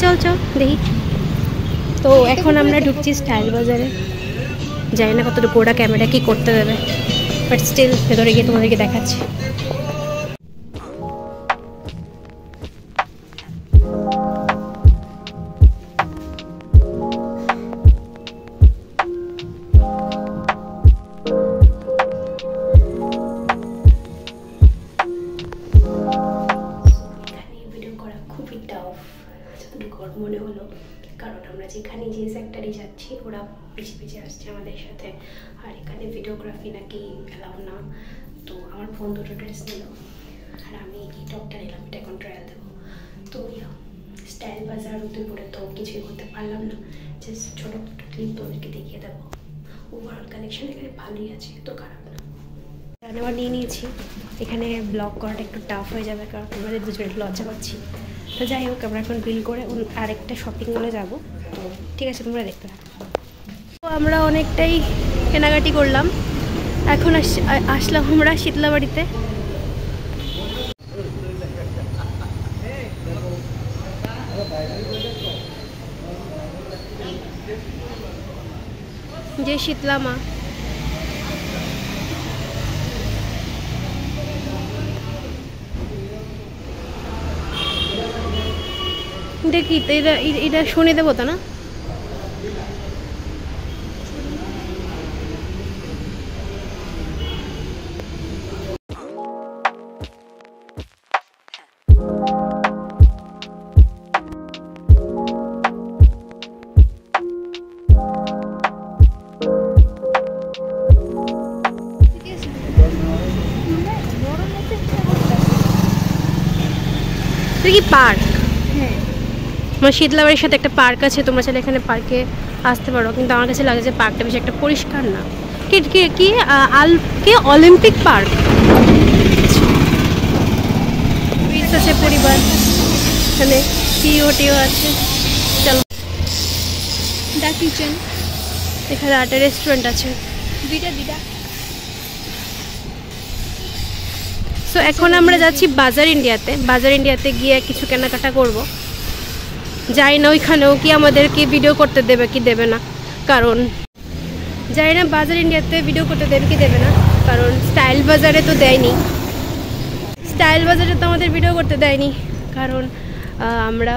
চল চল দেখি। তো এখন আমরা ঢুকছি স্টাইল বাজারে। জানি না কতটুকু ওরা ক্যামেরা কি করতে দেবে, বাট স্টিল ভেতরে গিয়ে তোমাদেরকে দেখাচ্ছি। মনে হলো, কারণ আমরা যেখানে যে সেক্টরে যাচ্ছি ওরা পিছিয়ে পিছিয়ে আসছে আমাদের সাথে, আর এখানে ভিডিওগ্রাফি নাকি এলাও না। তো আমার ফোন দুটো ড্রেস নিল, আর আমি এই টপটা নিলাম, এটা এখন ট্রায়াল দেবো। তো স্টাইল বাজার উদয়পুরে তো কিছুই করতে পারলাম না, জাস্ট ছোটো ছোটো ক্লিপ তোমাদেরকে দেখিয়ে দেবো। ওভারঅল কালেকশন এখানে ভালোই আছে, তো খারাপ না। নেওয়া নিয়ে নিয়েছি, এখানে ব্লগ করাটা একটু টাফ হয়ে যাবে কারণ আমাদের দুজনে লজ্জা পাচ্ছি। তো যাই হোক, আমরা এখন বিল করে আরেকটা শপিং মলে যাবো। তো ঠিক আছে, তোমরা দেখতে থাকো। তো আমরা অনেকটাই কেনাকাটি করলাম, এখন আসলাম আমরা শীতলাবাড়িতে। যে শীতলা মা, দেখি এটা শুনে দেবো তো না। কি পার্ক? হ্যাঁ, আমার শীতলাবাড়ির সাথে একটা পার্ক আছে, তোমরা চাইলে এখানে পার্কে আসতে পারো, কিন্তু আমার কাছে লাগে যে পার্কটা বেশি একটা পরিষ্কার না। কি কি কি অলিম্পিক পার্ক আছে, পরিবার এখানে টিও আছে। চলো, দ্য কিচেন, এখানে একটা রেস্টুরেন্ট আছে, দুইটা। তো এখন আমরা যাচ্ছি বাজার ইন্ডিয়াতে। বাজার ইন্ডিয়াতে গিয়ে কিছু কেনাকাটা করব। জানি না ওইখানেও কি আমাদেরকে ভিডিও করতে দেবে কি দেবে না, কারণ জানি না বাজার ইন্ডিয়াতে ভিডিও করতে দেবে কি দেবে না, কারণ স্টাইল বাজারে তো দেয়নি। স্টাইল বাজারে তো আমাদের ভিডিও করতে দেয়নি, কারণ আমরা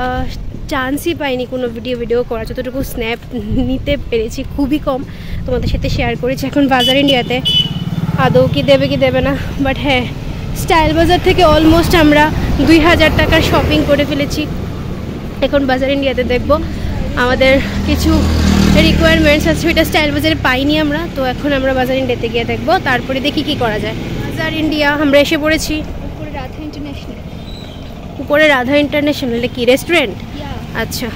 চান্সই পাইনি কোনো ভিডিও করার। যতটুকু স্ন্যাপ নিতে পেরেছি খুবই কম, তোমাদের সাথে শেয়ার করেছি। এখন বাজার ইন্ডিয়াতে আদৌ কি দেবে কি দেবে না, বাট হ্যাঁ, স্টাইল বাজার থেকে অলমোস্ট আমরা 2000 টাকার শপিং করে ফেলেছি। এখন বাজার ইন্ডিয়াতে দেখব আমাদের কিছু রিকোয়ারমেন্টস আছে, ওইটা স্টাইল বাজারে পাইনি আমরা। তো এখন আমরা বাজার ইন্ডিয়াতে গিয়ে দেখবো, তারপরে দেখি কি করা যায়। বাজার ইন্ডিয়া আমরা এসে পড়েছি। উপরে রাধা ইন্টারন্যাশনাল। উপরে রাধা ইন্টারন্যাশনাল কি রেস্টুরেন্ট? আচ্ছা,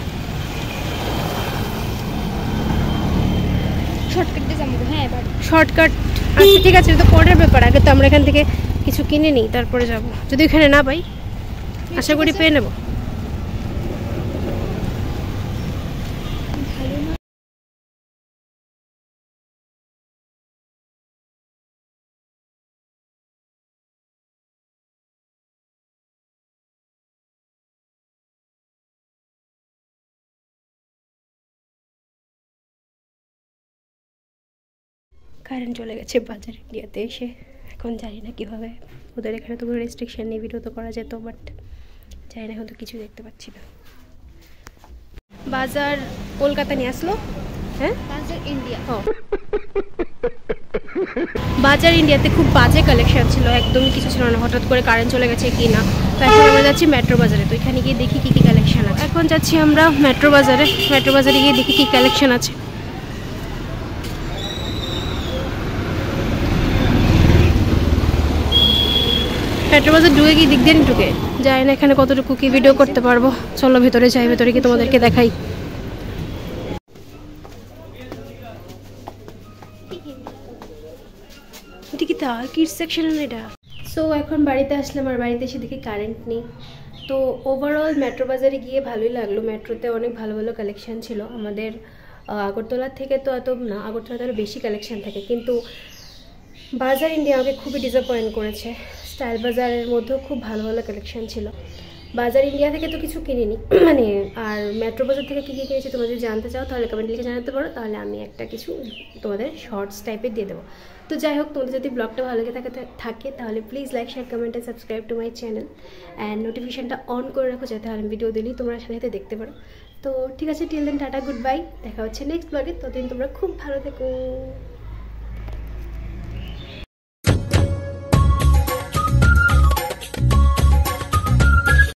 শর্টকাটে যাবো। হ্যাঁ, শর্টকাট। আচ্ছা ঠিক আছে, তো পরের ব্যাপার। আগে তো আমরা এখান থেকে কিছু কিনে নিই, তারপরে যাব। যদি এখানে না পাই, আশা করি পেয়ে নেব। কারেন্ট চলে গেছে বাজার ইন্ডিয়াতে এসে। এখন জানি না কীভাবে, ওদের এখানে তো কোনো রেস্ট্রিকশান নেই, ভিডিও তো করা যেত, বাট জানি না, এখন তো কিছু দেখতে পাচ্ছি না। বাজার কলকাতা নিয়ে আসলো। হ্যাঁ, বাজার ইন্ডিয়া। বাজার ইন্ডিয়াতে খুব বাজে কালেকশন ছিল, একদমই কিছু ছিল না। হঠাৎ করে কারেন্ট চলে গেছে কি না। তো এখন আমরা যাচ্ছি মেট্রো বাজারে, তো এখানে গিয়ে দেখি কী কী কালেকশন আছে। এখন যাচ্ছি আমরা মেট্রো বাজারে। মেট্রো বাজারে গিয়ে দেখি কী কালেকশন আছে। মেট্রো বাজার ঢুকে কি দিক দিয়ে ঢুকে যায় না, এখানে কতটুকু কি ভিডিও করতে পারবো। চলো ভেতরে যাই, ভেতরে কি তোমাদেরকে দেখাই। এটা কি তার কিডস সেকশন এটা। সো এখন বাড়িতে আসলাম, আর বাড়িতে এসে দেখি কারেন্ট নেই। তো ওভারঅল মেট্রো বাজারে গিয়ে ভালোই লাগলো। মেট্রোতে অনেক ভালো ভালো কালেকশান ছিল। আমাদের আগরতলার থেকে তো এত না, আগরতলাতে আরও বেশি কালেকশান থাকে, কিন্তু বাজার ইন্ডিয়া আমাকে খুবই ডিসঅ্যাপয়েন্ট করেছে। স্টাইল বাজারের মধ্যেও খুব ভালো ভালো কালেকশান ছিল। বাজার ইন্ডিয়া থেকে তো কিছু কিনিনি, মানে আর মেট্রো বাজার থেকে কী কী কিনেছি তোমরা যদি জানতে চাও তাহলে কমেন্ট লিখে জানাতে পারো, তাহলে আমি একটা কিছু তোমাদের শর্টস টাইপের দিয়ে দেবো। তো যাই হোক, তোমাদের যদি ব্লগটা ভালো লেগে থাকে তাহলে please like share comment and subscribe to my channel and নোটিফিকেশানটা অন করে রাখো যাতে আমি ভিডিও দিলেই তোমরা সাথে সাথে দেখতে পারো। তো ঠিক আছে, till then tata, good bye, দেখা হচ্ছে নেক্সট ব্লগে। ততদিন তোমরা খুব ভালো থেকো।